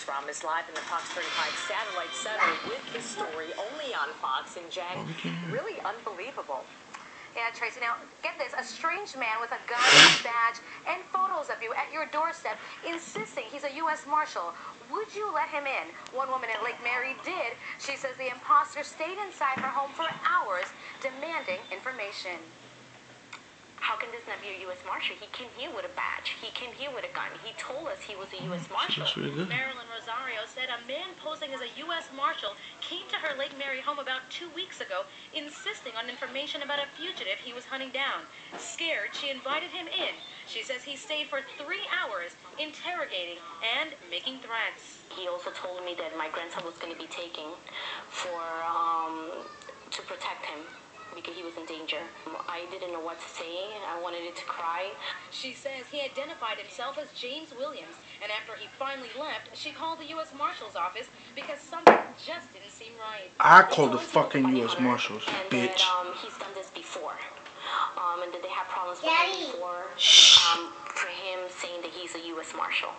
Ram is live in the Fox 35 Satellite Center with his story only on Fox. And Jen, really unbelievable. Yeah, Tracy, now get this, a strange man with a gun, badge, and photos of you at your doorstep insisting he's a U.S. Marshal. Would you let him in? One woman in Lake Mary did. She says the imposter stayed inside her home for hours demanding information. How can this not be a U.S. Marshal? He came here with a badge. He came here with a gun. He told us he was a U.S. Marshal. Really Marilyn Rosario said a man posing as a U.S. Marshal came to her Lake Mary home about 2 weeks ago, insisting on information about a fugitive he was hunting down. Scared, she invited him in. She says he stayed for 3 hours, interrogating and making threats. He also told me that my grandson was going to be taken to protect him, because he was in danger. I didn't know what to say. I wanted it to cry. She says he identified himself as James Williams, and after he finally left, she called the U.S. Marshal's office because something just didn't seem right. I called the fucking U.S. Marshals, and bitch. That, he's done this before. And that they have problems with him before. For him saying that he's a U.S. Marshal.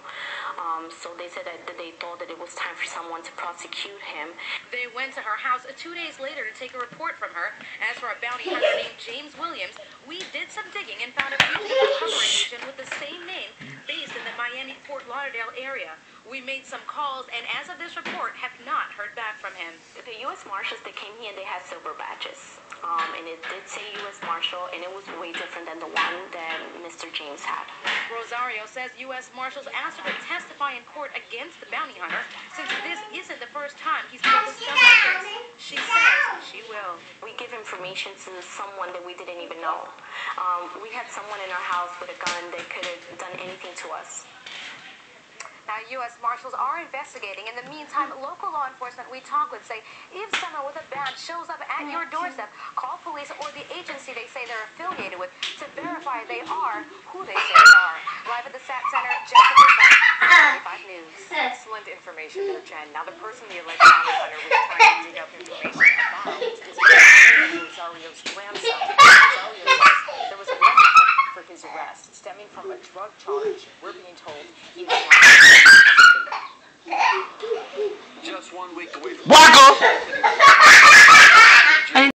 So they said that they thought that it was time for someone to prosecute him. They went to her house 2 days later to take a report from her. As for a bounty hunter named James Williams, we did some digging and found a fugitive recovery agent with the same name based in the Miami-Fort Lauderdale area. We made some calls, and as of this report, have not heard back from him. The U.S. Marshals, they came here and they had silver badges. And it did say U.S. Marshal, and it was way different than the one that Mr. James had. Rosario says U.S. Marshals asked her to testify in court against the bounty hunter, since this isn't the first time he's pulled a stunt like this. She says she will. We give information to someone that we didn't even know. We had someone in our house with a gun that could have done anything to us. Now, U.S. Marshals are investigating. In the meantime, local law enforcement we talk with say if someone with a badge shows up at your doorstep, call police or the agency they say they're affiliated with to verify they are who they say they are. Live at the SAT Center, Jessica Bennett, 35 News. Excellent information there, Jen. Now, the person the alleged bounty hunter was trying to dig up information about is Rosario's grandson. Rosario says there was a warrant for his arrest stemming from a drug charge. We're being told he was not. Just 1 week away from